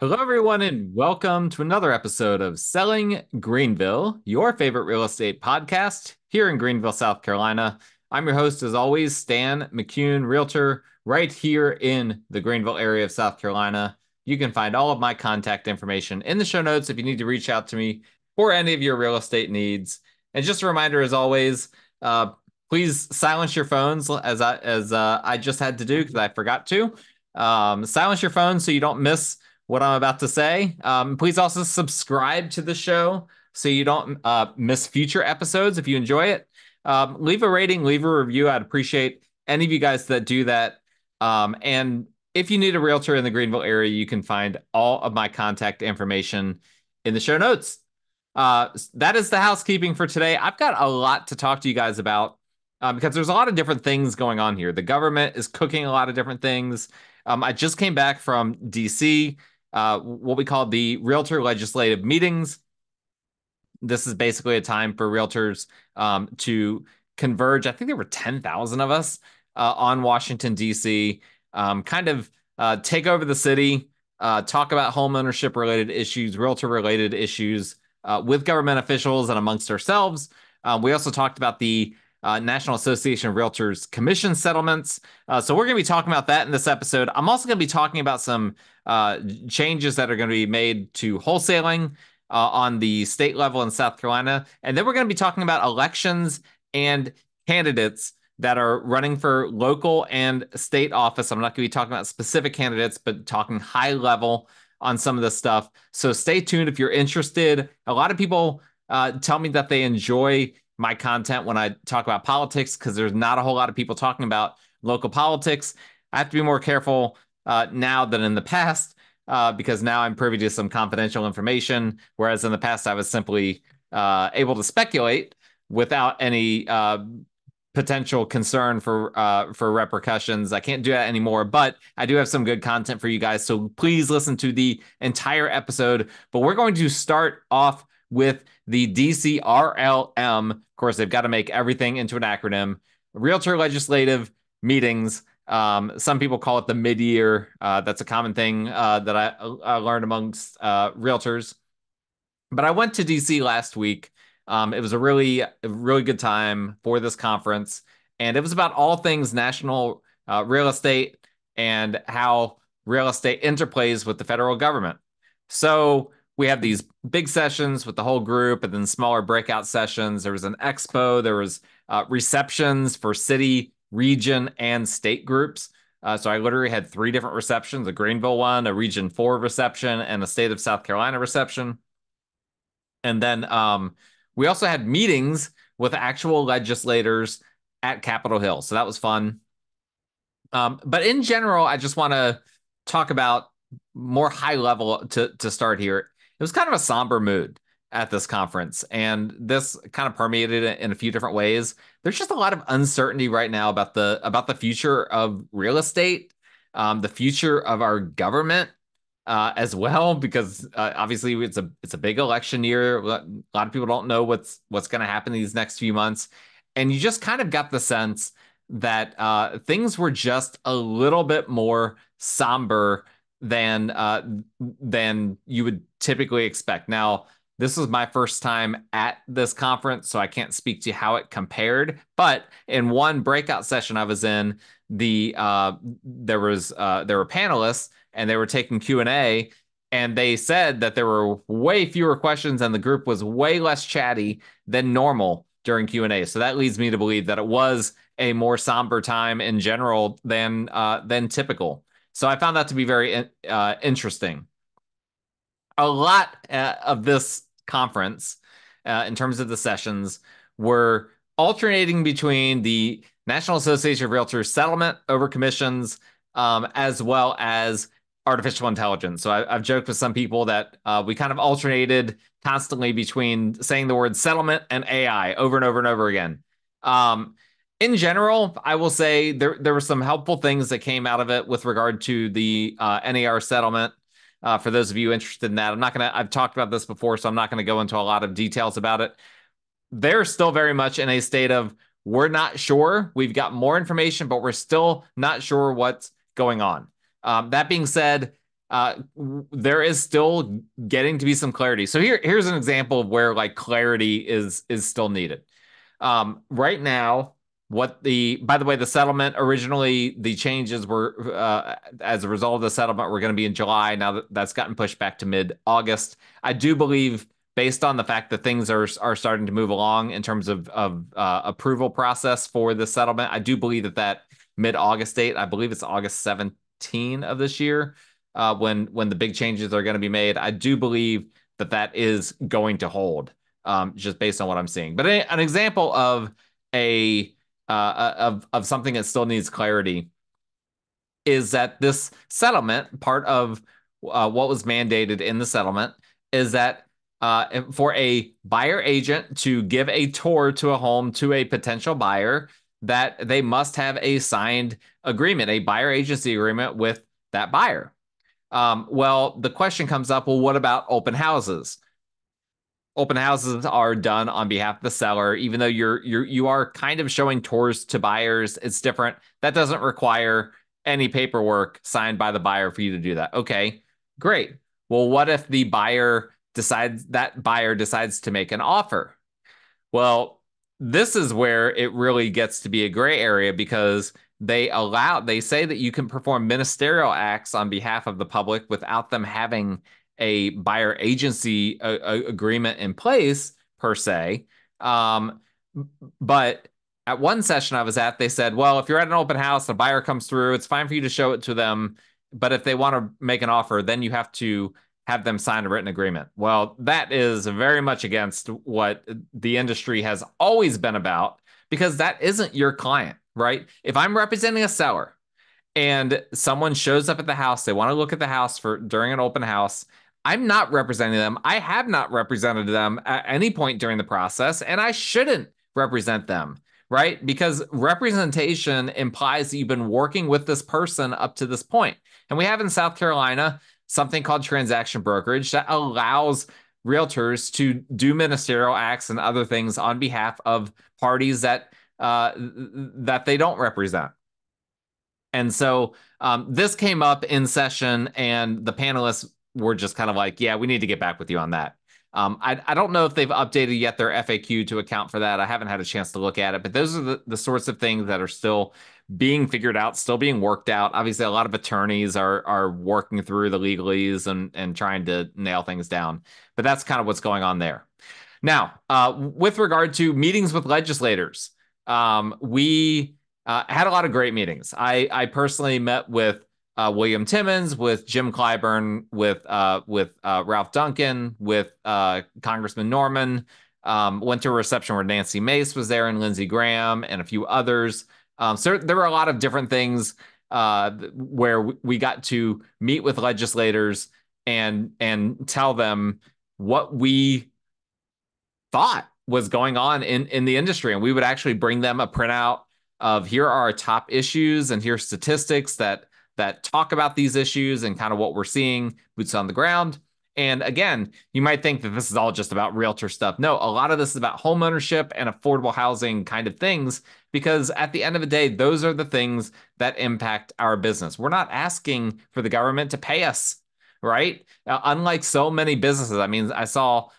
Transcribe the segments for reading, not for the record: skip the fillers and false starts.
Hello, everyone, and welcome to another episode of Selling Greenville, your favorite real estate podcast here in Greenville, South Carolina. I'm your host, as always, Stan McCune, realtor, right here in the Greenville area of South Carolina. You can find all of my contact information in the show notes if you need to reach out to me for any of your real estate needs. And just a reminder, as always, please silence your phones as I just had to do because I forgot to. Silence your phone so you don't miss what I'm about to say. Please also subscribe to the show so you don't miss future episodes if you enjoy it. Leave a rating, leave a review. I'd appreciate any of you guys that do that. And if you need a realtor in the Greenville area, you can find all of my contact information in the show notes. That is the housekeeping for today. I've got a lot to talk to you guys about because there's a lot of different things going on here. The government is cooking a lot of different things. I just came back from DC, what we call the Realtor Legislative Meetings. This is basically a time for realtors to converge. I think there were 10,000 of us on Washington, D.C., take over the city, talk about home ownership related issues, realtor related issues with government officials and amongst ourselves. We also talked about the National Association of Realtors commission settlements. So we're going to be talking about that in this episode. I'm also going to be talking about some changes that are going to be made to wholesaling on the state level in South Carolina. And then we're going to be talking about elections and candidates that are running for local and state office. I'm not going to be talking about specific candidates, but talking high level on some of this stuff. So stay tuned if you're interested. A lot of people tell me that they enjoy my content when I talk about politics because there's not a whole lot of people talking about local politics. I have to be more careful now than in the past because now I'm privy to some confidential information, whereas in the past I was simply able to speculate without any potential concern for repercussions. I can't do that anymore, but I do have some good content for you guys. So please listen to the entire episode. But we're going to start off with the DCRLM. Of course, they've got to make everything into an acronym. Realtor Legislative Meetings. Some people call it the mid-year. That's a common thing that I learned amongst realtors. But I went to DC last week. It was a really good time for this conference, and it was about all things national real estate and how real estate interplays with the federal government. So we have these big sessions with the whole group and then smaller breakout sessions. There was an expo. There was receptions for city, region, and state groups. So I literally had 3 different receptions, a Greenville one, a Region 4 reception, and a State of South Carolina reception. And then we also had meetings with actual legislators at Capitol Hill. So that was fun. But in general, I just want to talk about more high level to start here. It was kind of a somber mood at this conference, and this kind of permeated it in a few different ways. There's just a lot of uncertainty right now about the future of real estate, the future of our government as well, because obviously it's a big election year. A lot of people don't know what's going to happen these next few months, and you just kind of got the sense that things were just a little bit more somber than you would typically expect. Now, this was my first time at this conference, so I can't speak to how it compared. But in one breakout session I was in, there were panelists and they were taking Q&A, and they said that there were way fewer questions and the group was way less chatty than normal during Q&A. So that leads me to believe that it was a more somber time in general than typical. So I found that to be very interesting. A lot of this conference, in terms of the sessions, were alternating between the National Association of Realtors settlement over commissions, as well as artificial intelligence. So I've joked with some people that we kind of alternated constantly between saying the word settlement and AI over and over and over again. In general, I will say there were some helpful things that came out of it with regard to the NAR settlement. For those of you interested in that, I've talked about this before, so I'm not going to go into a lot of details about it. They're still very much in a state of, we're not sure. We've got more information, but we're still not sure what's going on. That being said, there is still getting to be some clarity. So here's an example of where like clarity is still needed. Right now, by the way, the settlement originally, the changes were as a result of the settlement were going to be in July. Now that's gotten pushed back to mid-August. I do believe, based on the fact that things are starting to move along in terms of approval process for the settlement, I do believe that mid-August date, I believe it's August 17 of this year, when the big changes are going to be made. I do believe that is going to hold, just based on what I'm seeing. But an example of of something that still needs clarity is that this settlement, part of what was mandated in the settlement, is that for a buyer agent to give a tour to a home to a potential buyer, that they must have a signed agreement, a buyer agency agreement with that buyer. Well, the question comes up, well, what about open houses? Open houses are done on behalf of the seller, even though you are kind of showing tours to buyers. It's different. That doesn't require any paperwork signed by the buyer for you to do that. Okay, great. Well, what if the buyer decides to make an offer? Well, this is where it really gets to be a gray area, because they say that you can perform ministerial acts on behalf of the public without them having a buyer agency agreement in place per se. But at one session I was at, they said, well, if you're at an open house, a buyer comes through, it's fine for you to show it to them. But if they want to make an offer, then you have to have them sign a written agreement. Well, that is very much against what the industry has always been about, because that isn't your client, right? If I'm representing a seller and someone shows up at the house, they want to look at the house during an open house, I'm not representing them. I have not represented them at any point during the process, and I shouldn't represent them, right? Because representation implies that you've been working with this person up to this point. And we have in South Carolina something called transaction brokerage that allows realtors to do ministerial acts and other things on behalf of parties that they don't represent. And so this came up in session, and the panelists were just kind of like, yeah, we need to get back with you on that. I don't know if they've updated yet their FAQ to account for that. I haven't had a chance to look at it, but those are the sorts of things that are still being figured out, still being worked out. Obviously, a lot of attorneys are working through the legalese and trying to nail things down. But that's kind of what's going on there. Now, with regard to meetings with legislators, we had a lot of great meetings. I personally met with William Timmons, with Jim Clyburn, with Ralph Duncan, with Congressman Norman. Went to a reception where Nancy Mace was there, and Lindsey Graham, and a few others. So there were a lot of different things where we got to meet with legislators and tell them what we thought was going on in the industry. And we would actually bring them a printout of, here are our top issues, and here's statistics that talk about these issues and kind of what we're seeing, boots on the ground. And again, you might think that this is all just about realtor stuff. No, a lot of this is about home ownership and affordable housing kind of things, because at the end of the day, those are the things that impact our business. We're not asking for the government to pay us, right? Unlike so many businesses. I mean, I saw,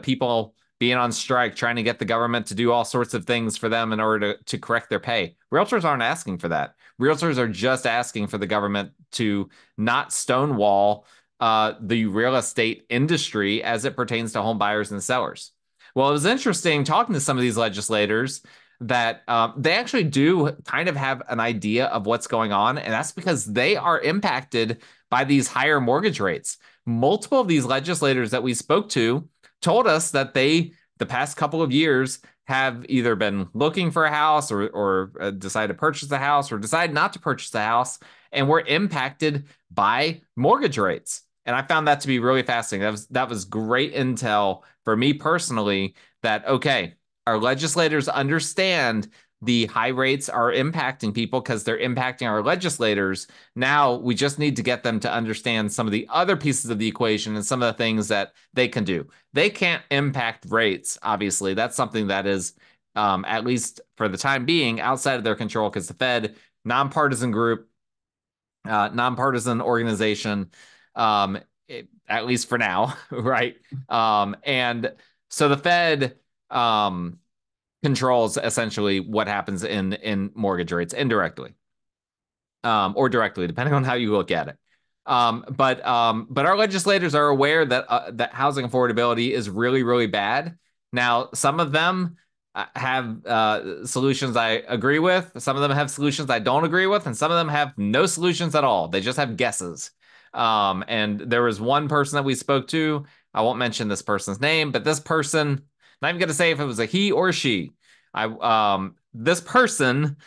people being on strike, trying to get the government to do all sorts of things for them in order to correct their pay. Realtors aren't asking for that. Realtors are just asking for the government to not stonewall the real estate industry as it pertains to home buyers and sellers. Well, it was interesting talking to some of these legislators that they actually do kind of have an idea of what's going on, and that's because they are impacted by these higher mortgage rates. Multiple of these legislators that we spoke to told us that the past couple of years, have either been looking for a house or decide to purchase a house or decide not to purchase the house, and were impacted by mortgage rates. And I found that to be really fascinating. That was great intel for me personally, that, okay, our legislators understand the high rates are impacting people because they're impacting our legislators. Now we just need to get them to understand some of the other pieces of the equation and some of the things that they can do. They can't impact rates, obviously. That's something that is, at least for the time being, outside of their control, because the Fed, nonpartisan group, nonpartisan organization, um, at least for now, right? And so the Fed controls essentially what happens in mortgage rates indirectly, or directly, depending on how you look at it. But our legislators are aware that housing affordability is really, really bad. Now, some of them have solutions I agree with. Some of them have solutions I don't agree with, and some of them have no solutions at all. They just have guesses. And there was one person that we spoke to. I won't mention this person's name, but this person, not even going to say if it was a he or she. This person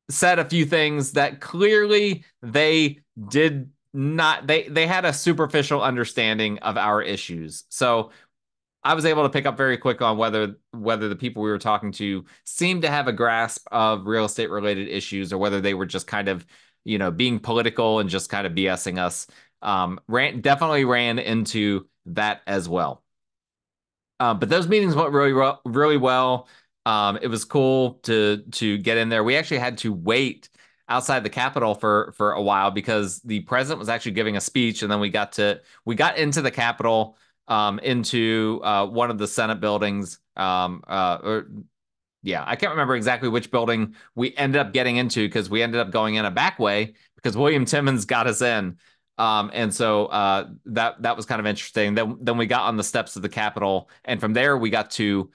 said a few things that clearly they did not they had a superficial understanding of our issues. So I was able to pick up very quick on whether the people we were talking to seemed to have a grasp of real estate related issues, or whether they were just kind of, being political and just kind of BSing us. Definitely ran into that as well. But those meetings went really well. It was cool to get in there. We actually had to wait outside the Capitol for a while because the president was actually giving a speech, and then we got into the Capitol, into one of the Senate buildings. Yeah, I can't remember exactly which building we ended up getting into, because we ended up going in a back way because William Timmons got us in. And so that was kind of interesting. Then we got on the steps of the Capitol, and from there we got to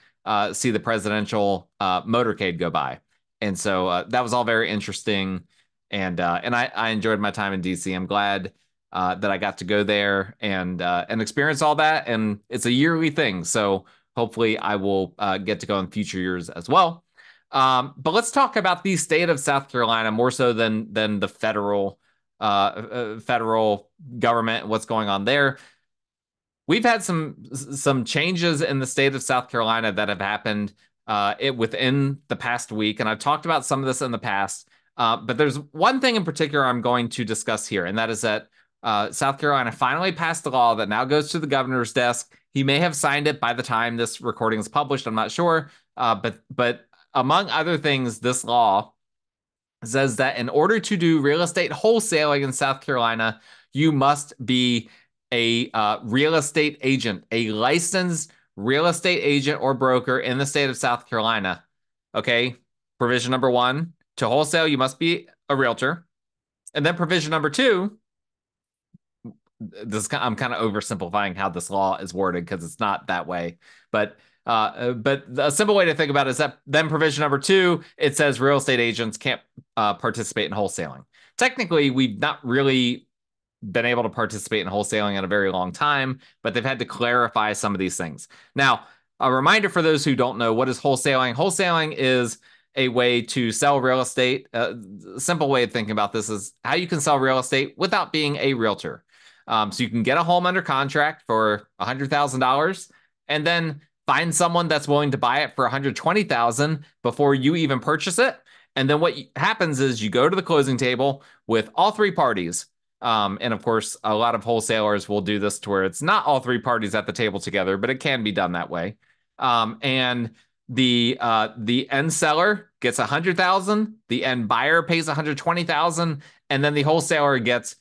see the presidential motorcade go by. And so that was all very interesting, and I enjoyed my time in DC. I'm glad that I got to go there and experience all that. And it's a yearly thing, so hopefully I will get to go in future years as well. But let's talk about the state of South Carolina more so than the federal government, what's going on there. We've had some changes in the state of South Carolina that have happened within the past week, and I've talked about some of this in the past. But there's one thing in particular I'm going to discuss here, and that is that South Carolina finally passed a law that now goes to the governor's desk. He may have signed it by the time this recording is published. I'm not sure. But among other things, this law says that in order to do real estate wholesaling in South Carolina, you must be a real estate agent, a licensed real estate agent or broker in the state of South Carolina. Okay. Provision number one, to wholesale, you must be a realtor. And then provision number two, I'm kind of oversimplifying how this law is worded because it's not that way. But a simple way to think about it is that then provision number two, it says real estate agents can't participate in wholesaling. Technically, we've not really been able to participate in wholesaling in a very long time, but they've had to clarify some of these things. Now, a reminder for those who don't know, what is wholesaling? Wholesaling is a way to sell real estate. A simple way of thinking about this is how you can sell real estate without being a realtor. So you can get a home under contract for $100,000 and then find someone that's willing to buy it for $120,000 before you even purchase it. And then what happens is you go to the closing table with all three parties. And of course, a lot of wholesalers will do this to where it's not all three parties at the table together, but it can be done that way. And the end seller gets $100,000, the end buyer pays $120,000, and then the wholesaler gets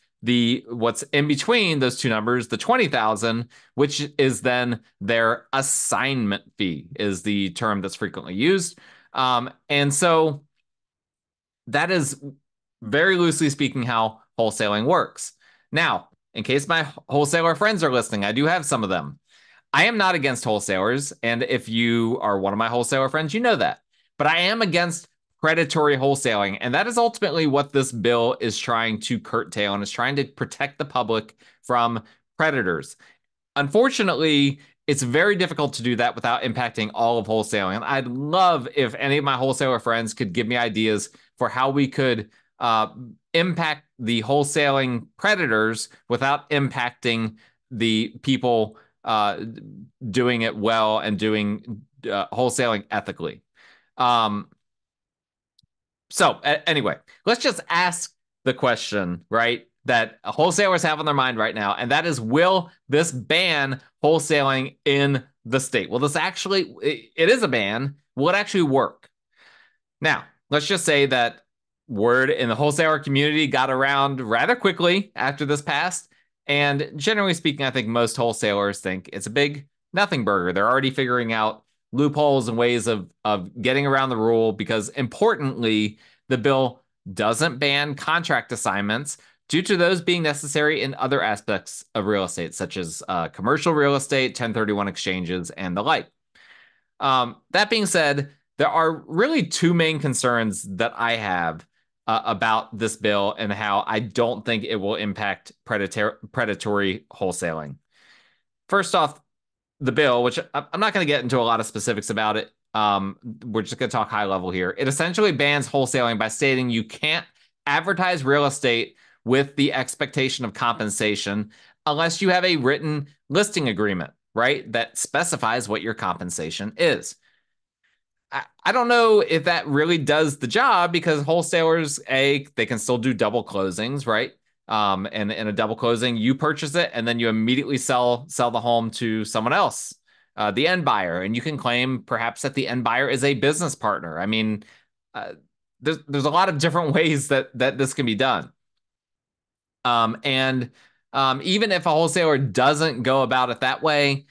what's in between those two numbers, the $20,000, which is then their assignment fee, is the term that's frequently used. And so that is very loosely speaking how wholesaling works. Now, in case my wholesaler friends are listening, I do have some of them. I am not against wholesalers, and if you are one of my wholesaler friends, you know that. But I am against predatory wholesaling, and that is ultimately what this bill is trying to curtail, and is trying to protect the public from predators. Unfortunately, it's very difficult to do that without impacting all of wholesaling. And I'd love if any of my wholesaler friends could give me ideas for how we could impact the wholesaling predators without impacting the people doing it well and doing wholesaling ethically. Anyway, let's just ask the question, right, that wholesalers have on their mind right now, and that is, will this ban wholesaling in the state? Well, it is a ban. Will it actually work? Now, let's just say that word in the wholesaler community got around rather quickly after this passed. And generally speaking, I think most wholesalers think it's a big nothing burger. They're already figuring out loopholes and ways of getting around the rule because, importantly, the bill doesn't ban contract assignments due to those being necessary in other aspects of real estate, such as commercial real estate, 1031 exchanges, and the like. That being said, there are really two main concerns that I have about this bill and how I don't think it will impact predatory wholesaling. First off, the bill, which I'm not going to get into a lot of specifics about it. We're just going to talk high level here. It essentially bans wholesaling by stating you can't advertise real estate with the expectation of compensation unless you have a written listing agreement, right? That specifies what your compensation is. I don't know if that really does the job because wholesalers, they can still do double closings, right? And in a double closing, you purchase it and then you immediately sell the home to someone else, the end buyer, and you can claim perhaps that the end buyer is a business partner. I mean, there's a lot of different ways that this can be done. And even if a wholesaler doesn't go about it that way,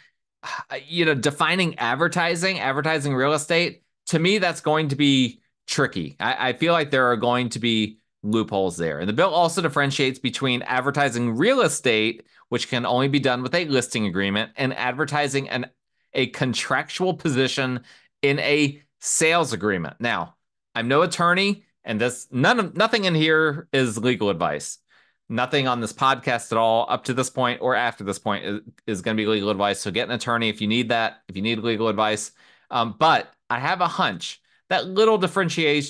defining advertising real estate, to me, that's going to be tricky. I feel like there are going to be loopholes there. And the bill also differentiates between advertising real estate, which can only be done with a listing agreement, and advertising a contractual position in a sales agreement. Now, I'm no attorney, and nothing in here is legal advice. Nothing on this podcast at all up to this point or after this point is going to be legal advice. So get an attorney if you need that, if you need legal advice. But I have a hunch that little differentiation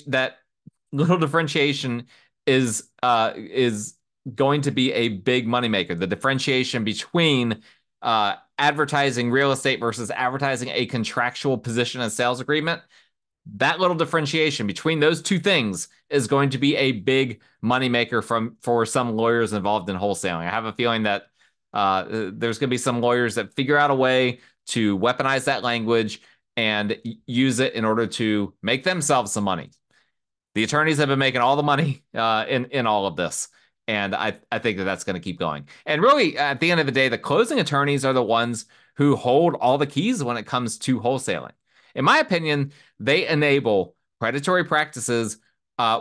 is going to be a big moneymaker. The differentiation between advertising real estate versus advertising a contractual position and sales agreement, that little differentiation between those two things is going to be a big moneymaker for some lawyers involved in wholesaling. I have a feeling that there's going to be some lawyers that figure out a way to weaponize that language and use it in order to make themselves some money. The attorneys have been making all the money in all of this. And I think that that's going to keep going. And really, at the end of the day, the closing attorneys are the ones who hold all the keys when it comes to wholesaling. In my opinion, they enable predatory practices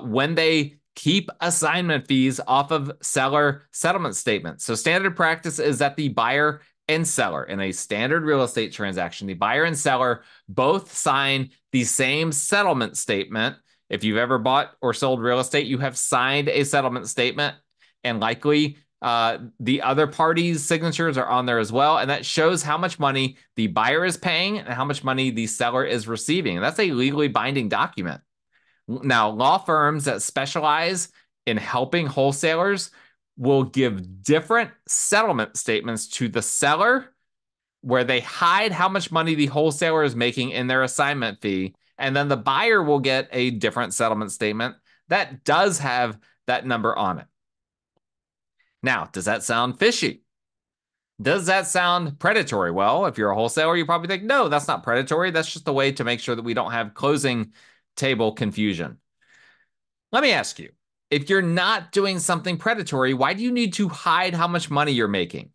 when they keep assignment fees off of seller settlement statements. So standard practice is that the buyer and seller in a standard real estate transaction, the buyer and seller both sign the same settlement statement. If you've ever bought or sold real estate, you have signed a settlement statement, and likely the other party's signatures are on there as well. And that shows how much money the buyer is paying and how much money the seller is receiving. And that's a legally binding document. Now, law firms that specialize in helping wholesalers will give different settlement statements to the seller where they hide how much money the wholesaler is making in their assignment fee. And then the buyer will get a different settlement statement that does have that number on it. Now, does that sound fishy? Does that sound predatory? Well, if you're a wholesaler, you probably think, no, that's not predatory. That's just a way to make sure that we don't have closing table confusion. Let me ask you, if you're not doing something predatory, why do you need to hide how much money you're making?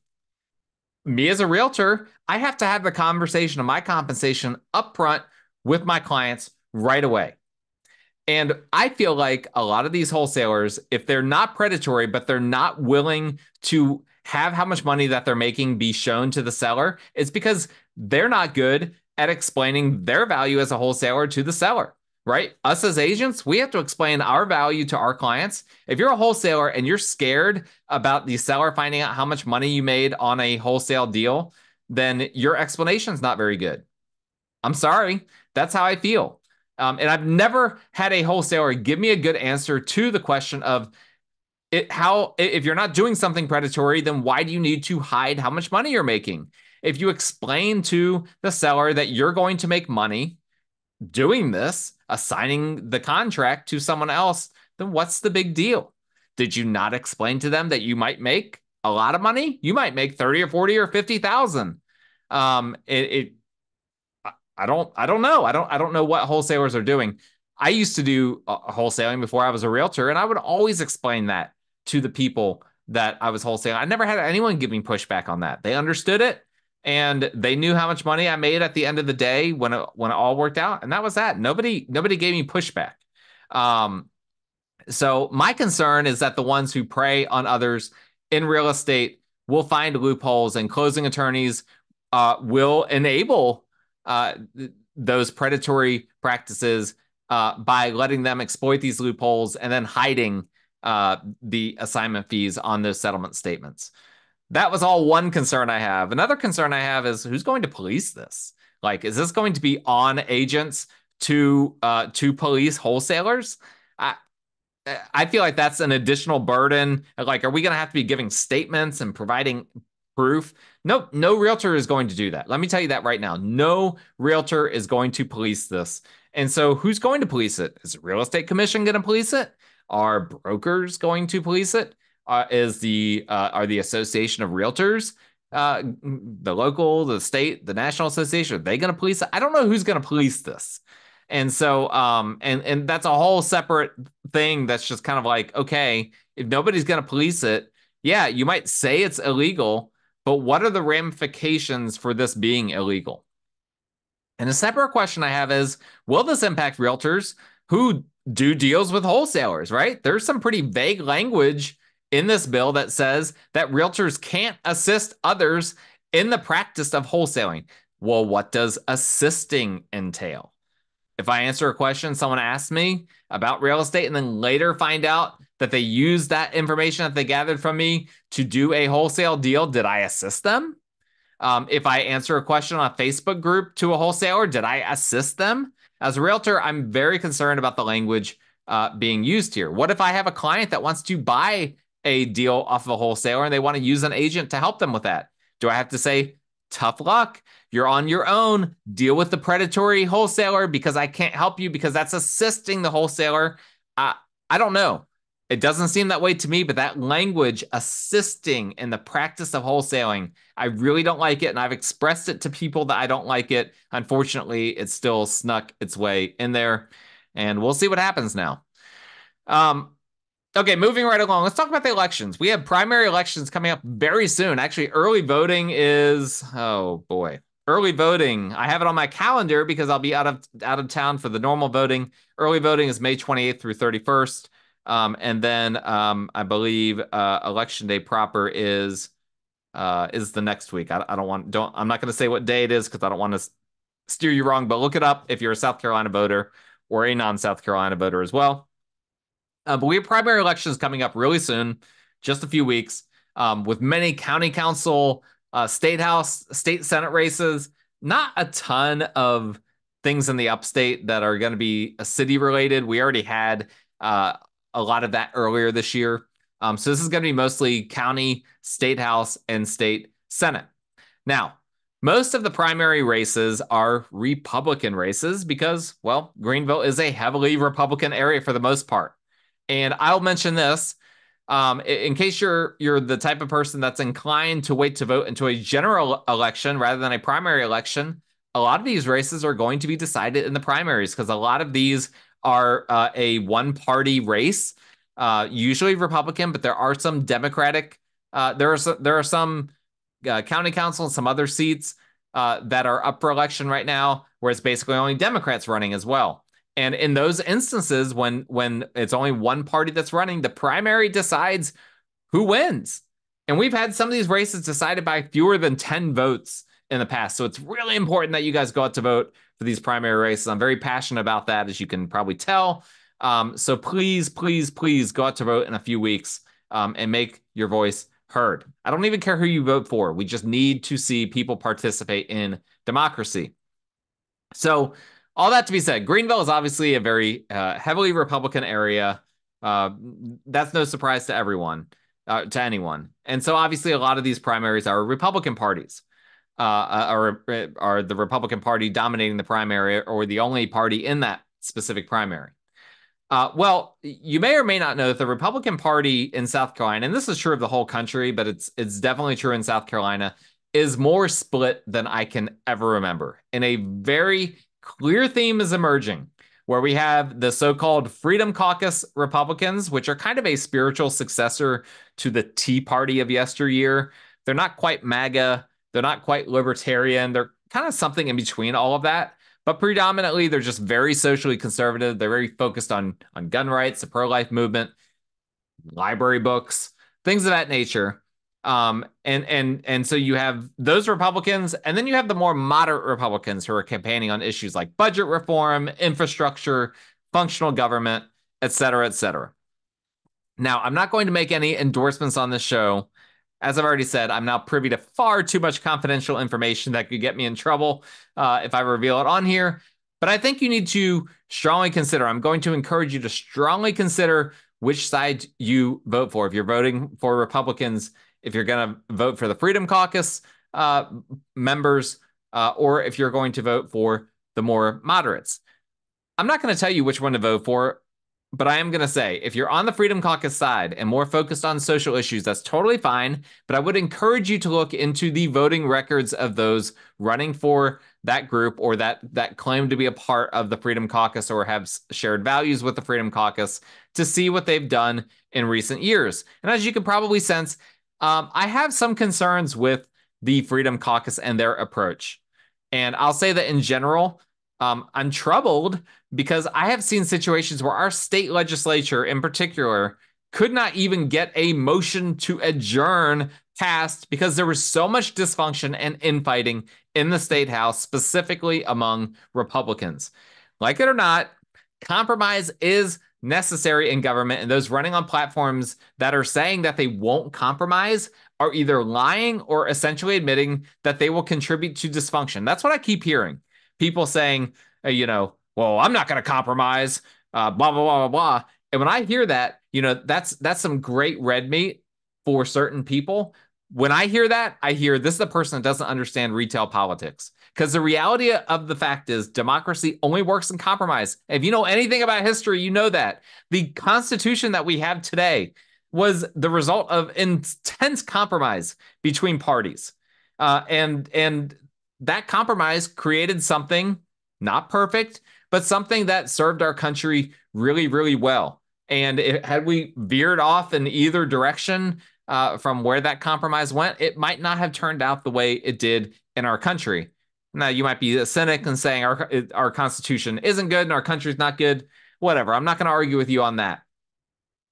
Me as a realtor, I have to have the conversation of my compensation upfront with my clients right away. And I feel like a lot of these wholesalers, if they're not predatory, but they're not willing to have how much money that they're making be shown to the seller, it's because they're not good at explaining their value as a wholesaler to the seller, right? Us as agents, we have to explain our value to our clients. If you're a wholesaler and you're scared about the seller finding out how much money you made on a wholesale deal, then your explanation is not very good. I'm sorry. That's how I feel. And I've never had a wholesaler give me a good answer to the question of if you're not doing something predatory, then why do you need to hide how much money you're making? If you explain to the seller that you're going to make money doing this, assigning the contract to someone else, then what's the big deal? Did you not explain to them that you might make a lot of money? You might make 30 or 40 or 50,000. I don't know. I don't know what wholesalers are doing. I used to do wholesaling before I was a realtor, and I would always explain that to the people that I was wholesaling. I never had anyone give me pushback on that. They understood it, and they knew how much money I made at the end of the day when it all worked out, and that was that. Nobody gave me pushback. So my concern is that the ones who prey on others in real estate will find loopholes, and closing attorneys will enable those predatory practices by letting them exploit these loopholes and then hiding the assignment fees on those settlement statements. That was all one concern I have. Another concern I have is who's going to police this? Like, is this going to be on agents to police wholesalers? I, I feel like that's an additional burden. Like, are we going to have to be giving statements and providing proof? No realtor is going to do that. Let me tell you that right now. No realtor is going to police this. And so who's going to police it? Is the real estate commission going to police it? Are brokers going to police it? Are the Association of Realtors, the local, the state, the national association, are they going to police it? I don't know who's going to police this. And so, and that's a whole separate thing. That's just kind of like, okay, if nobody's going to police it, yeah, you might say it's illegal, but what are the ramifications for this being illegal? And a separate question I have is, will this impact realtors who do deals with wholesalers, right? There's some pretty vague language in this bill that says that realtors can't assist others in the practice of wholesaling. Well, what does assisting entail? If I answer a question someone asked me about real estate and then later find out that they used that information that they gathered from me to do a wholesale deal, did I assist them? If I answer a question on a Facebook group to a wholesaler, did I assist them? As a realtor, I'm very concerned about the language being used here. What if I have a client that wants to buy a deal off of a wholesaler and they want to use an agent to help them with that? Do I have to say, tough luck, you're on your own, deal with the predatory wholesaler because I can't help you because that's assisting the wholesaler? I don't know. It doesn't seem that way to me, but that language, assisting in the practice of wholesaling, I really don't like it. And I've expressed it to people that I don't like it. Unfortunately, it still snuck its way in there. And we'll see what happens now. Okay, moving right along. Let's talk about the elections. We have primary elections coming up very soon. Actually, early voting is, oh boy. Early voting, I have it on my calendar because I'll be out of town for the normal voting. Early voting is May 28th through 31st. And then I believe election day proper is the next week. I'm not going to say what day it is because I don't want to steer you wrong, but look it up if you're a South Carolina voter or a non-South Carolina voter as well. But we have primary elections coming up really soon, just a few weeks, with many county council, state house, state senate races. Not a ton of things in the upstate that are going to be city related. We already had a lot of that earlier this year. So this is going to be mostly county, state house, and state senate. Now, most of the primary races are Republican races because, well, Greenville is a heavily Republican area for the most part. And I'll mention this in case you're the type of person that's inclined to wait to vote into a general election rather than a primary election. A lot of these races are going to be decided in the primaries because a lot of these are a one-party race, usually Republican, but there are some Democratic. There are some county council and some other seats that are up for election right now, where it's basically only Democrats running as well. And in those instances, when it's only one party that's running, the primary decides who wins. And we've had some of these races decided by fewer than 10 votes in the past. So it's really important that you guys go out to vote for these primary races. I'm very passionate about that, as you can probably tell. So please go out to vote in a few weeks and make your voice heard. I don't even care who you vote for. We just need to see people participate in democracy. So all that to be said, Greenville is obviously a very heavily Republican area. That's no surprise to everyone, to anyone. And so obviously a lot of these primaries are Republican parties. Are the Republican Party dominating the primary or the only party in that specific primary? Well, you may or may not know that the Republican Party in South Carolina, and this is true of the whole country, but it's definitely true in South Carolina, is more split than I can ever remember. And a very clear theme is emerging where we have the so-called Freedom Caucus Republicans, which are kind of a spiritual successor to the Tea Party of yesteryear. They're not quite MAGA. They're not quite libertarian. They're kind of something in between all of that. But predominantly, they're just very socially conservative. They're very focused on gun rights, the pro-life movement, library books, things of that nature. And so you have those Republicans, and then you have the more moderate Republicans who are campaigning on issues like budget reform, infrastructure, functional government, et cetera, et cetera. Now, I'm not going to make any endorsements on this show. As I've already said, I'm now privy to far too much confidential information that could get me in trouble if I reveal it on here. But I think you need to strongly consider, I'm going to encourage you to strongly consider which side you vote for. If you're voting for Republicans, if you're going to vote for the Freedom Caucus members, or if you're going to vote for the more moderates. I'm not going to tell you which one to vote for, but I am going to say, if you're on the Freedom Caucus side and more focused on social issues, that's totally fine. But I would encourage you to look into the voting records of those running for that group or that claim to be a part of the Freedom Caucus or have shared values with the Freedom Caucus to see what they've done in recent years. And as you can probably sense, I have some concerns with the Freedom Caucus and their approach. And I'll say that in general, I'm troubled because I have seen situations where our state legislature in particular could not even get a motion to adjourn passed because there was so much dysfunction and infighting in the state house, specifically among Republicans. Like it or not, compromise is necessary in government, and those running on platforms that are saying that they won't compromise are either lying or essentially admitting that they will contribute to dysfunction. That's what I keep hearing. People saying, well, I'm not going to compromise, blah, blah, blah, blah, blah. And when I hear that, that's some great red meat for certain people. When I hear that, I hear this is the person that doesn't understand retail politics. Because the reality of the fact is democracy only works in compromise. If you know anything about history, you know that. The Constitution that we have today was the result of intense compromise between parties. And that compromise created something not perfect, but something that served our country really, really well. And had we veered off in either direction from where that compromise went, it might not have turned out the way it did in our country. Now, you might be a cynic and saying our Constitution isn't good and our country's not good. Whatever. I'm not going to argue with you on that.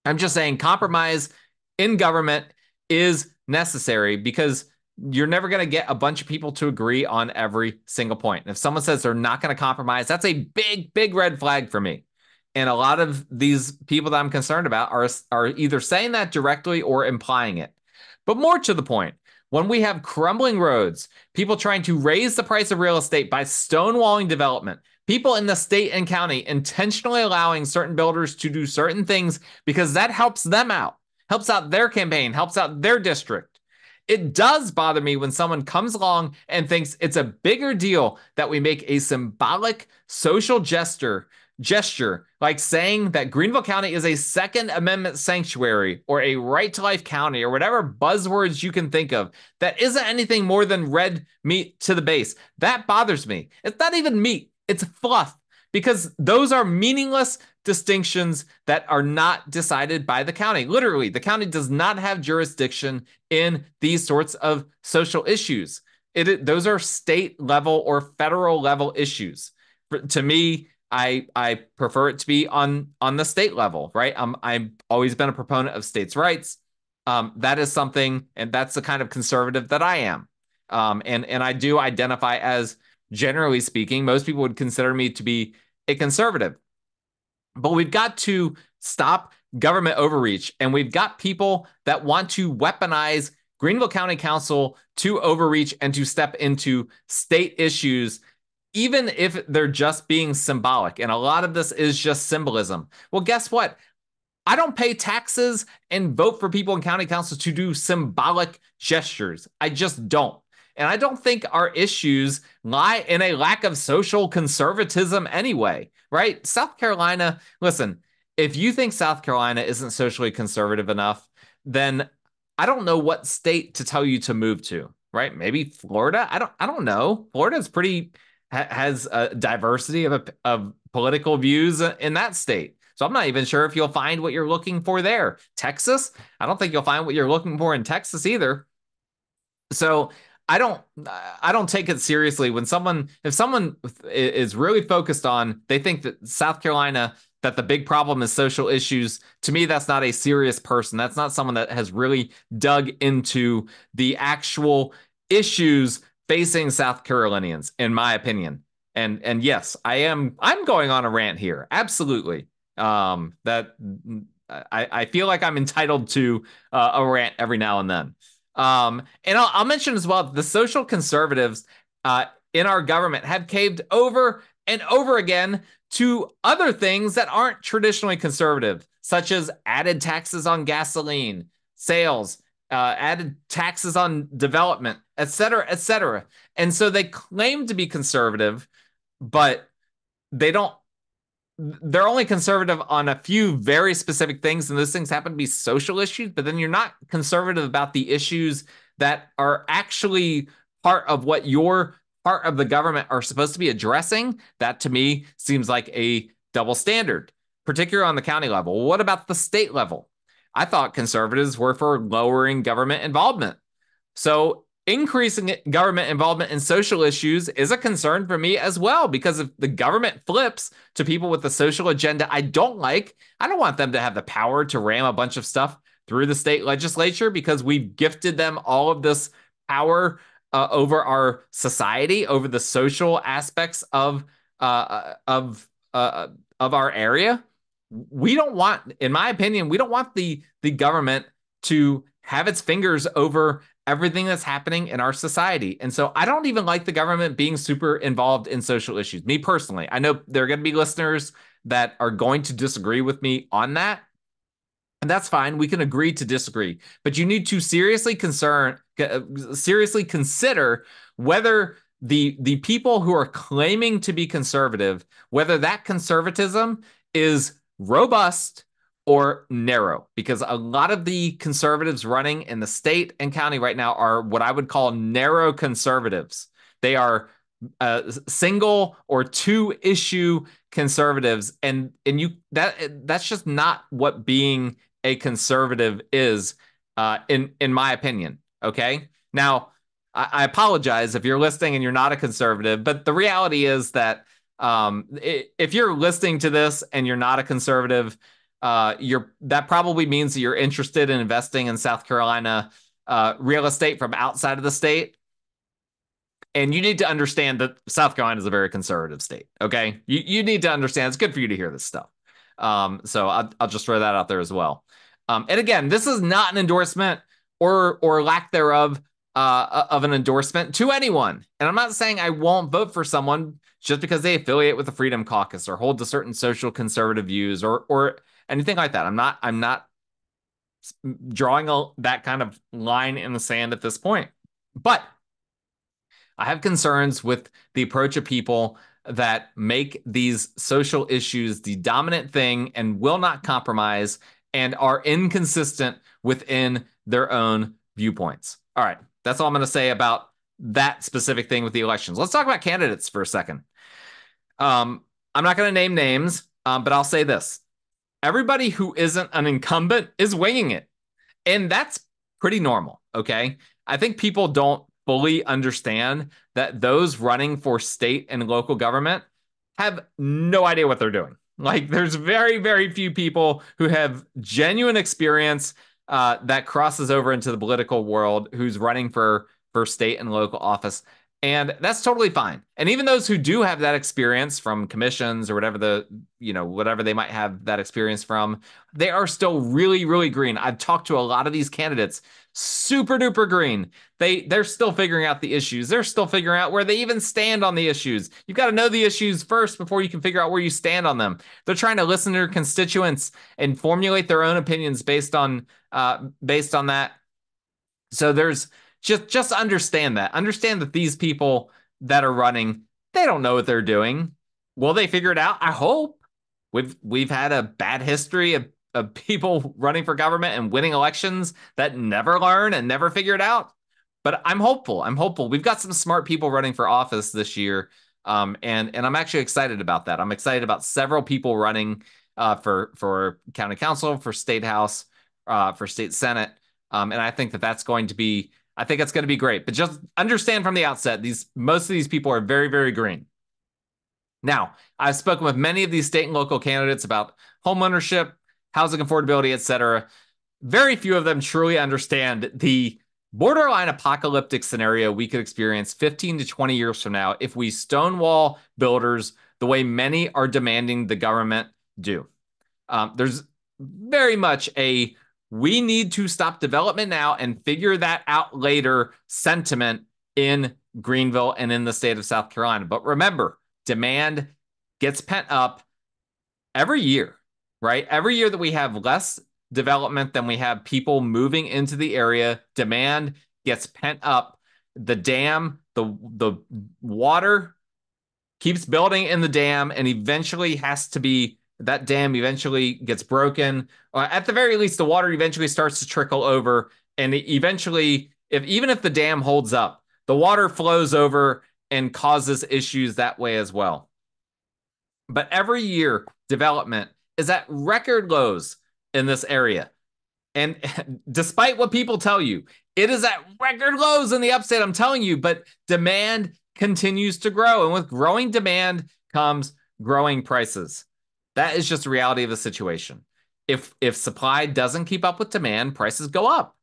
I'm just saying compromise in government is necessary because you're never going to get a bunch of people to agree on every single point. And if someone says they're not going to compromise, that's a big, big red flag for me. And a lot of these people that I'm concerned about are either saying that directly or implying it. But more to the point, when we have crumbling roads, people trying to raise the price of real estate by stonewalling development, people in the state and county intentionally allowing certain builders to do certain things because that helps them out, helps out their campaign, helps out their district. It does bother me when someone comes along and thinks it's a bigger deal that we make a symbolic social gesture like saying that Greenville County is a Second Amendment sanctuary or a right to life county or whatever buzzwords you can think of that isn't anything more than red meat to the base. That bothers me. It's not even meat. It's fluff because those are meaningless distinctions that are not decided by the county. Literally, the county does not have jurisdiction in these sorts of social issues. Those are state level or federal level issues. To me, I prefer it to be on the state level, right? I've always been a proponent of states' rights. That is something, and that's the kind of conservative that I am. And I do identify as, generally speaking, most people would consider me to be a conservative. But we've got to stop government overreach, and we've got people that want to weaponize Greenville County Council to overreach and to step into state issues, even if they're just being symbolic. And a lot of this is just symbolism. Well, guess what? I don't pay taxes and vote for people in county councils to do symbolic gestures. I just don't. And I don't think our issues lie in a lack of social conservatism anyway, right? South Carolina, listen, if you think South Carolina isn't socially conservative enough, then I don't know what state to tell you to move to, right? Maybe Florida. I don't know. Florida is has a diversity of political views in that state. So I'm not even sure if you'll find what you're looking for there. Texas, I don't think you'll find what you're looking for in Texas either. So I don't take it seriously when if someone is really focused on, they think that South Carolina, that the big problem is social issues. To me, that's not a serious person. That's not someone that has really dug into the actual issues facing South Carolinians, in my opinion. And yes, I'm going on a rant here. Absolutely. That I feel like I'm entitled to a rant every now and then. And I'll mention as well, the social conservatives in our government have caved over and over again to other things that aren't traditionally conservative, such as added taxes on gasoline, sales, added taxes on development, et cetera, et cetera. And so they claim to be conservative, but they don't. They're only conservative on a few very specific things, and those things happen to be social issues, but then you're not conservative about the issues that are actually part of what your part of the government are supposed to be addressing. That to me seems like a double standard, particularly on the county level. What about the state level? I thought conservatives were for lowering government involvement. So increasing government involvement in social issues is a concern for me as well, because if the government flips to people with a social agenda I don't like, I don't want them to have the power to ram a bunch of stuff through the state legislature because we've gifted them all of this power over our society, over the social aspects of our area. We don't want, in my opinion, we don't want the government to have its fingers over everything that's happening in our society. And so I don't even like the government being super involved in social issues. Me personally, I know there are going to be listeners that are going to disagree with me on that. And that's fine. We can agree to disagree. But you need to seriously consider whether the people who are claiming to be conservative, whether that conservatism is robust or narrow, because a lot of the conservatives running in the state and county right now are what I would call narrow conservatives. They are single or two issue conservatives, and that's just not what being a conservative is, in my opinion. Okay, now I apologize if you're listening and you're not a conservative, but the reality is that if you're listening to this and you're not a conservative, that probably means that you're interested in investing in South Carolina real estate from outside of the state. And you need to understand that South Carolina is a very conservative state. Okay, you need to understand it's good for you to hear this stuff. So I'll just throw that out there as well. And again, this is not an endorsement or lack thereof of an endorsement to anyone. And I'm not saying I won't vote for someone just because they affiliate with the Freedom Caucus or hold to certain social conservative views or anything like that. I'm not drawing that kind of line in the sand at this point. But I have concerns with the approach of people that make these social issues the dominant thing and will not compromise and are inconsistent within their own viewpoints. All right, that's all I'm going to say about that specific thing with the elections. Let's talk about candidates for a second. I'm not going to name names, but I'll say this. Everybody who isn't an incumbent is winging it. And that's pretty normal, okay? I think people don't fully understand that those running for state and local government have no idea what they're doing. Like, there's very, very few people who have genuine experience that crosses over into the political world who's running for state and local office. And that's totally fine. And even those who do have that experience from commissions or whatever whatever they might have that experience from, they are still really, really green. I've talked to a lot of these candidates, super duper green. They're still figuring out the issues. They're still figuring out where they even stand on the issues. You've got to know the issues first before you can figure out where you stand on them. They're trying to listen to their constituents and formulate their own opinions based on that. So there's just understand that. Understand that these people that are running, they don't know what they're doing. Will they figure it out? I hope. We've had a bad history of people running for government and winning elections that never learn and never figure it out. But I'm hopeful. We've got some smart people running for office this year. And I'm actually excited about that. I'm excited about several people running for county council, for state house, for state senate, and I think that's going to be. I think it's going to be great. But just understand from the outset, most of these people are very, very green. Now, I've spoken with many of these state and local candidates about homeownership, housing affordability, et cetera. Very few of them truly understand the borderline apocalyptic scenario we could experience 15 to 20 years from now if we stonewall builders the way many are demanding the government do. There's very much a we need to stop development now and figure that out later sentiment in Greenville and in the state of South Carolina. But remember, demand gets pent up every year, right? Every year that we have less development than we have people moving into the area, demand gets pent up. The dam, the water keeps building in the dam and eventually that dam eventually gets broken. At the very least, the water eventually starts to trickle over. And eventually, even if the dam holds up, the water flows over and causes issues that way as well. But every year, development is at record lows in this area. And despite what people tell you, it is at record lows in the upstate, I'm telling you, but demand continues to grow. And with growing demand comes growing prices. That is just the reality of the situation. If supply doesn't keep up with demand, prices go up.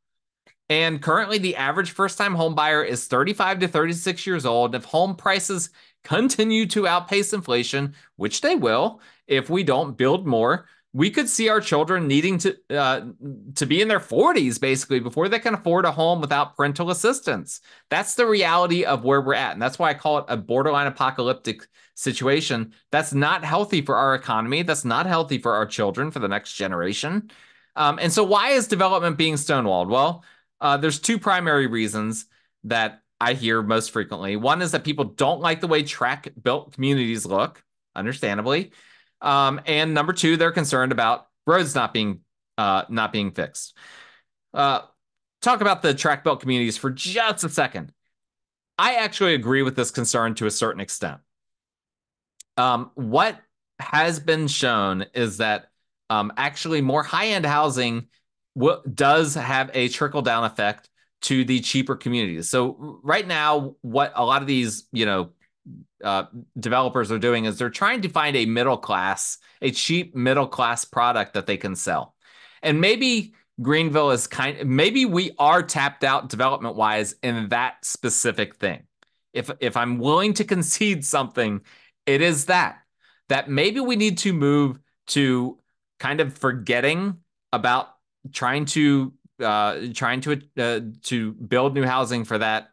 And currently, the average first-time home buyer is 35 to 36 years old. If home prices continue to outpace inflation, which they will, if we don't build more, we could see our children needing to be in their 40s, basically, before they can afford a home without parental assistance. That's the reality of where we're at. And that's why I call it a borderline apocalyptic situation. That's not healthy for our economy. That's not healthy for our children, for the next generation. And so why is development being stonewalled? Well, there's two primary reasons that I hear most frequently. One is that people don't like the way tract-built communities look, understandably. And number two, they're concerned about roads not being fixed. Talk about the tract-built communities for just a second. I actually agree with this concern to a certain extent. What has been shown is that actually more high-end housing does have a trickle-down effect to the cheaper communities. So right now, what a lot of these, developers are doing is they're trying to find a cheap middle class product that they can sell. And maybe Greenville is maybe we are tapped out development wise in that specific thing. If I'm willing to concede something, it is that maybe we need to move to kind of forgetting about trying to build new housing for that,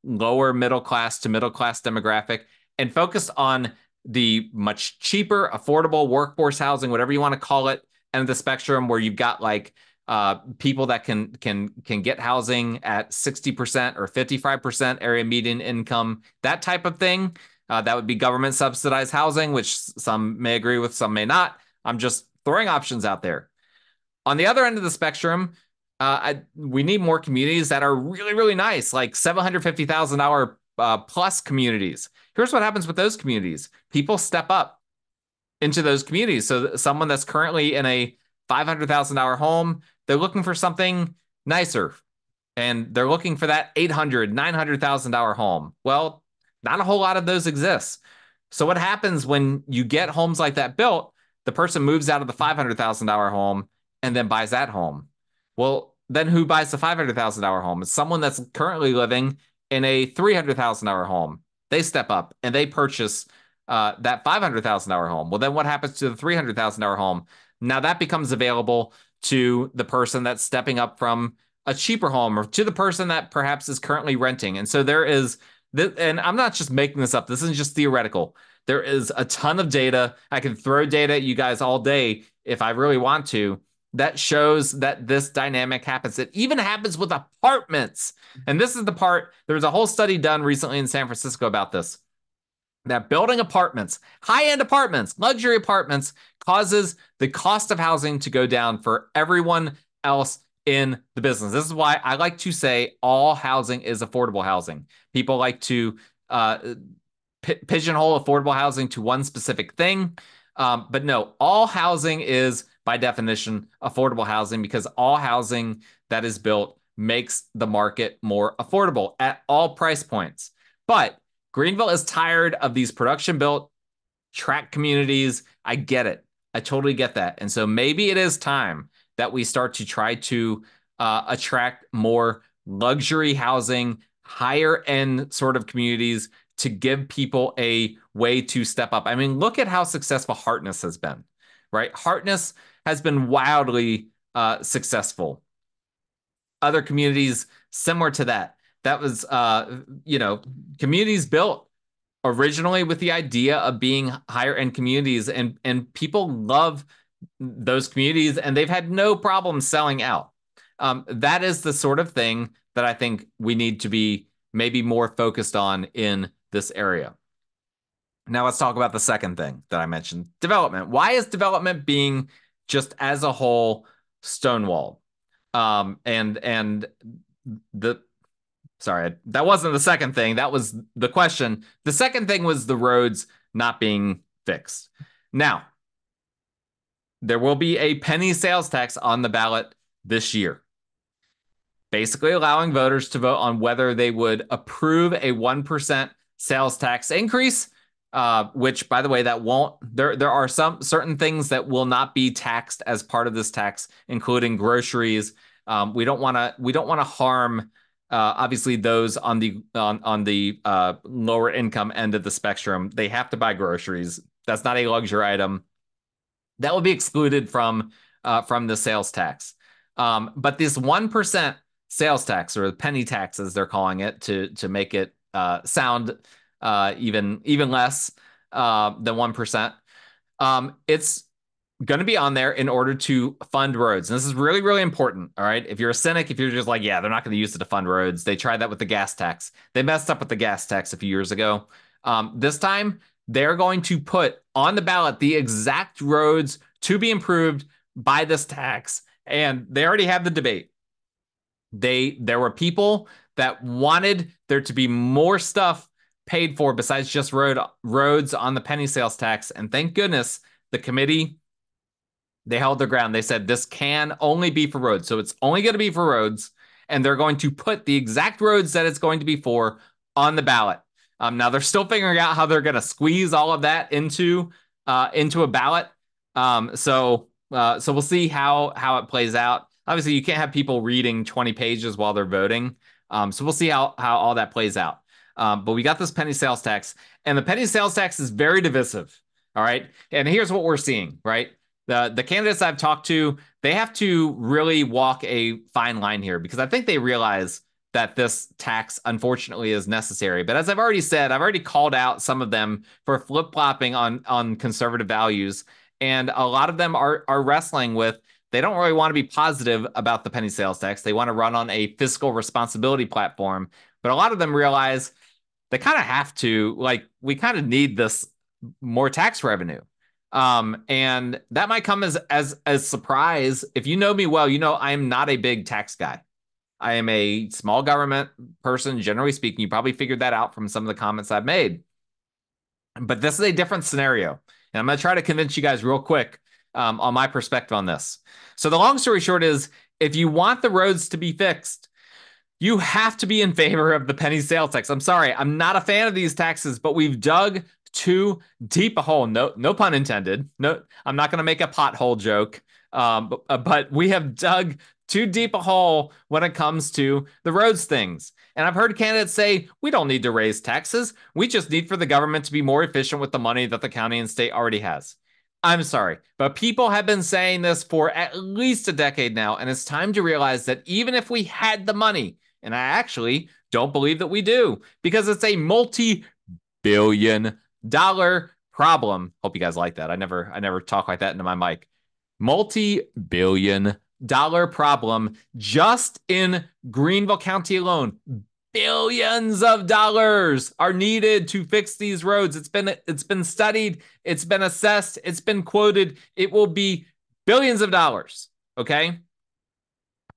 lower middle class to middle class demographic and focus on the much cheaper, affordable workforce housing, whatever you want to call it, end of the spectrum where you've got like people that can get housing at 60% or 55% area median income, that type of thing. That would be government subsidized housing, which some may agree with, some may not. I'm just throwing options out there. On the other end of the spectrum, we need more communities that are really, really nice, like $750,000 plus communities. Here's what happens with those communities. People step up into those communities. So someone that's currently in a $500,000 home, they're looking for something nicer. And they're looking for that $800,000, $900,000 home. Well, not a whole lot of those exist. So what happens when you get homes like that built, the person moves out of the $500,000 home and then buys that home. Well, then who buys the $500,000 home? It's someone that's currently living in a $300,000 home. They step up and they purchase that $500,000 home. Well, then what happens to the $300,000 home? Now that becomes available to the person that's stepping up from a cheaper home or to the person that perhaps is currently renting. And so there is, and I'm not just making this up. This isn't just theoretical. There is a ton of data. I can throw data at you guys all day if I really want to. That shows that this dynamic happens. It even happens with apartments. And this is the part, there was a whole study done recently in San Francisco about this. That building apartments, high-end apartments, luxury apartments, causes the cost of housing to go down for everyone else in the business. This is why I like to say all housing is affordable housing. People like to pigeonhole affordable housing to one specific thing. But no, all housing is by definition affordable housing because all housing that is built makes the market more affordable at all price points. But Greenville is tired of these production built tract communities. I get it. I totally get that. And so maybe it is time that we start to try to attract more luxury housing, higher end sort of communities to give people a way to step up. I mean, look at how successful Hartness has been, right? Hartness has been wildly successful. Other communities similar to that. That was, communities built originally with the idea of being higher end communities, and people love those communities, and they've had no problem selling out. That is the sort of thing that I think we need to be maybe more focused on in this area. Now let's talk about the second thing that I mentioned, development. Why is development being just as a whole stonewalled? And the Sorry, that wasn't the second thing. That was the question. The second thing was the roads not being fixed. Now, there will be a penny sales tax on the ballot this year, basically allowing voters to vote on whether they would approve a 1% sales tax increase, which, by the way, that won't. There are some certain things that will not be taxed as part of this tax, including groceries. We don't want to harm. Obviously, those on the lower income end of the spectrum, they have to buy groceries. That's not a luxury item. That will be excluded from the sales tax. But this 1% sales tax, or the penny tax as they're calling it, to make it sound even less than 1%, it's going to be on there in order to fund roads. And this is really, really important. All right. If you're a cynic, if you're just like, yeah, they're not going to use it to fund roads. They tried that with the gas tax. They messed up with the gas tax a few years ago. This time they're going to put on the ballot the exact roads to be improved by this tax. And they already have the debate. There were people that wanted there to be more stuff paid for besides just roads on the penny sales tax. And thank goodness the committee, they held their ground. They said this can only be for roads. So it's only going to be for roads. And they're going to put the exact roads that it's going to be for on the ballot. Now they're still figuring out how they're going to squeeze all of that into a ballot. So we'll see how it plays out. Obviously, you can't have people reading 20 pages while they're voting. So we'll see how all that plays out. But we got this penny sales tax, and the penny sales tax is very divisive. All right. And here's what we're seeing, right? The candidates I've talked to, they have to really walk a fine line here because I think they realize that this tax, unfortunately, is necessary. But as I've already said, I've already called out some of them for flip-flopping on conservative values. And a lot of them are wrestling with, they don't really want to be positive about the penny sales tax. They want to run on a fiscal responsibility platform. But a lot of them realize they kind of have to, like, we kind of need this more tax revenue. And that might come as a surprise. If you know me well, you know I am not a big tax guy. I am a small government person, generally speaking. You probably figured that out from some of the comments I've made. But this is a different scenario. And I'm going to try to convince you guys real quick on my perspective on this. So the long story short is, if you want the roads to be fixed, you have to be in favor of the penny sales tax. I'm sorry, I'm not a fan of these taxes, but we've dug too deep a hole. No pun intended. No, I'm not going to make a pothole joke. But we have dug too deep a hole when it comes to the roads things. And I've heard candidates say, we don't need to raise taxes. We just need for the government to be more efficient with the money that the county and state already has. I'm sorry, but people have been saying this for at least a decade now. And it's time to realize that even if we had the money, and I actually don't believe that we do, because it's a multi-billion-dollar problem. Hope you guys like that. I never talk like that into my mic. Multi-billion-dollar problem just in Greenville County alone. Billions of dollars are needed to fix these roads. It's been studied, it's been assessed, it's been quoted. It will be billions of dollars. Okay.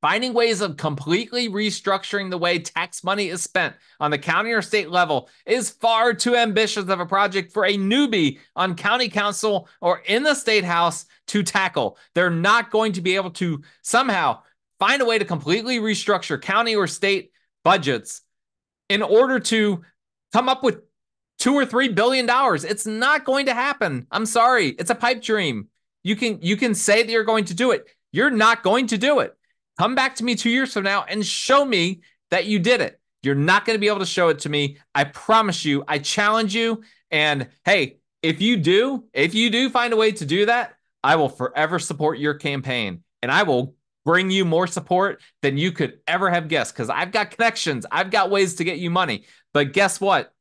Finding ways of completely restructuring the way tax money is spent on the county or state level is far too ambitious of a project for a newbie on county council or in the state house to tackle. They're not going to be able to somehow find a way to completely restructure county or state budgets in order to come up with $2 or $3 billion. It's not going to happen. I'm sorry. It's a pipe dream. You can say that you're going to do it. You're not going to do it. Come back to me 2 years from now and show me that you did it. You're not going to be able to show it to me. I promise you. I challenge you. And hey, if you do find a way to do that, I will forever support your campaign, and I will bring you more support than you could ever have guessed, because I've got connections. I've got ways to get you money. But guess what?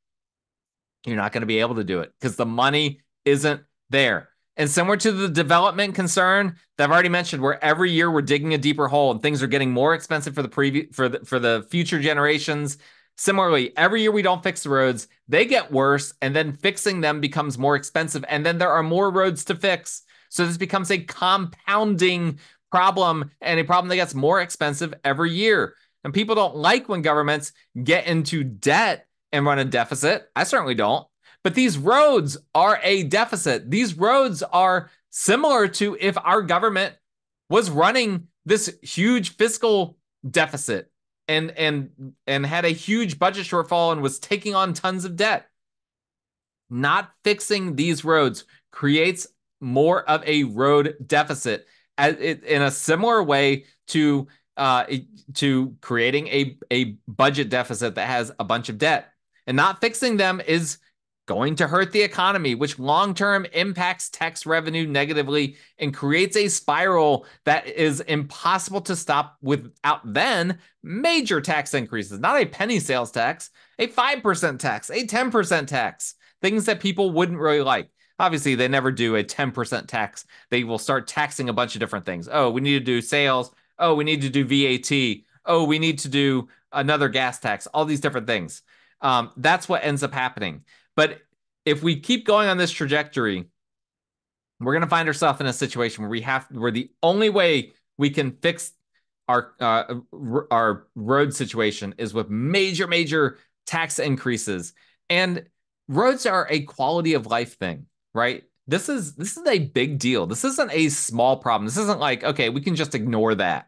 You're not going to be able to do it because the money isn't there. And similar to the development concern that I've already mentioned, where every year we're digging a deeper hole and things are getting more expensive for the future generations. Similarly, every year we don't fix the roads, they get worse, and then fixing them becomes more expensive, and then there are more roads to fix. So this becomes a compounding problem, and a problem that gets more expensive every year. And people don't like when governments get into debt and run a deficit. I certainly don't. But these roads are a deficit. These roads are similar to if our government was running this huge fiscal deficit and had a huge budget shortfall and was taking on tons of debt. Not fixing these roads creates more of a road deficit, in a similar way to creating a budget deficit that has a bunch of debt. And not fixing them is going to hurt the economy, which long-term impacts tax revenue negatively and creates a spiral that is impossible to stop without then major tax increases. Not a penny sales tax, a 5% tax, a 10% tax, things that people wouldn't really like. Obviously, they never do a 10% tax. They will start taxing a bunch of different things. Oh, we need to do sales. Oh, we need to do VAT. Oh, we need to do another gas tax, all these different things. That's what ends up happening. But if we keep going on this trajectory, we're going to find ourselves in a situation where the only way we can fix our road situation is with major tax increases. And roads are a quality of life thing, right? This is a big deal. This isn't a small problem. This isn't like, okay, we can just ignore that.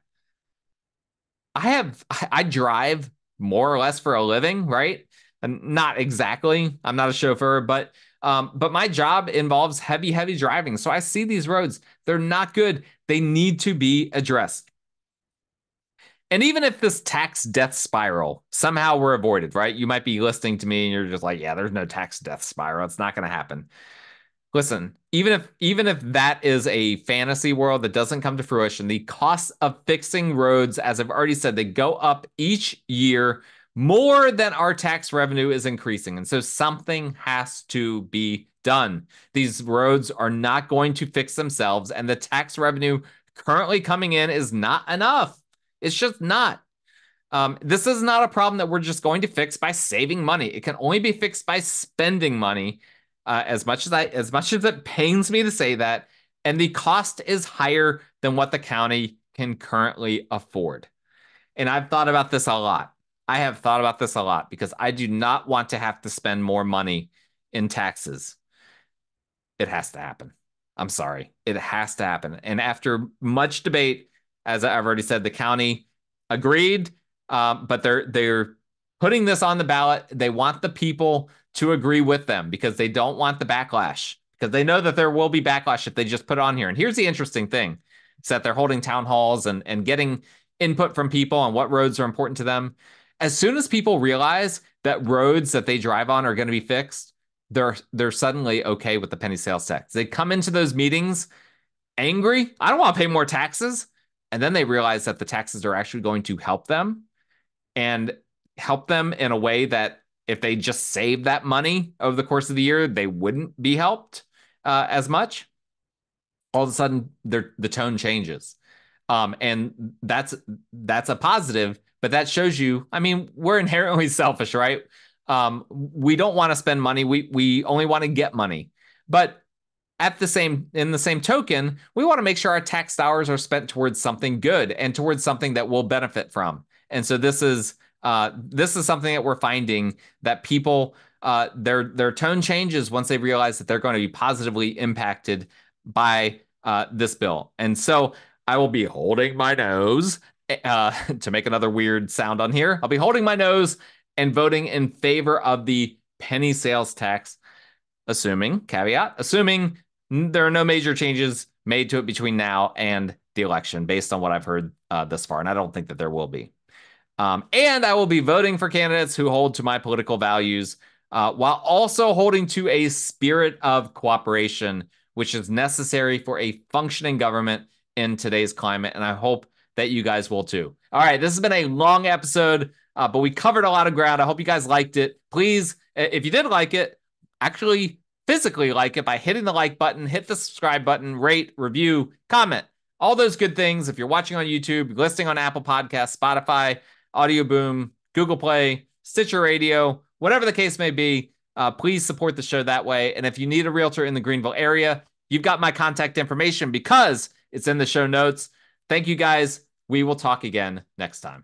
I drive more or less for a living, right? And not exactly. I'm not a chauffeur, but my job involves heavy driving. So I see these roads. They're not good. They need to be addressed. And even if this tax death spiral somehow were avoided, right? You might be listening to me and you're just like, yeah, there's no tax death spiral. It's not going to happen. Listen, even if that is a fantasy world that doesn't come to fruition, the costs of fixing roads, as I've already said, they go up each year more than our tax revenue is increasing. And so something has to be done. These roads are not going to fix themselves, and the tax revenue currently coming in is not enough. It's just not. This is not a problem that we're just going to fix by saving money. It can only be fixed by spending money. As much as it pains me to say that, and the cost is higher than what the county can currently afford. And I've thought about this a lot. I have thought about this a lot because I do not want to have to spend more money in taxes. It has to happen. I'm sorry. It has to happen. And after much debate, as I've already said, the county agreed, but they're putting this on the ballot. They want the people to agree with them because they don't want the backlash, because they know that there will be backlash if they just put it on here. And here's the interesting thing. It's that they're holding town halls and getting input from people on what roads are important to them. As soon as people realize that roads that they drive on are going to be fixed, they're suddenly okay with the penny sales tax. They come into those meetings angry. I don't want to pay more taxes. And then they realize that the taxes are actually going to help them, and help them in a way that if they just save that money over the course of the year, they wouldn't be helped as much. All of a sudden, the tone changes. And that's a positive, but that shows you, I mean, we're inherently selfish, right? We don't want to spend money. We only want to get money. But in the same token, we want to make sure our tax dollars are spent towards something good and towards something that we'll benefit from. And so this is something that we're finding that people their tone changes once they realize that they're going to be positively impacted by this bill. And so I will be holding my nose to make another weird sound on here. I'll be holding my nose and voting in favor of the penny sales tax, assuming there are no major changes made to it between now and the election, based on what I've heard thus far. And I don't think that there will be. And I will be voting for candidates who hold to my political values while also holding to a spirit of cooperation, which is necessary for a functioning government in today's climate. And I hope that you guys will too. All right, this has been a long episode, but we covered a lot of ground. I hope you guys liked it. Please, if you did like it, actually physically like it by hitting the like button, hit the subscribe button, rate, review, comment, all those good things. If you're watching on YouTube, listening on Apple Podcasts, Spotify, Audio Boom, Google Play, Stitcher Radio, whatever the case may be, please support the show that way. And if you need a realtor in the Greenville area, you've got my contact information because it's in the show notes. Thank you guys. We will talk again next time.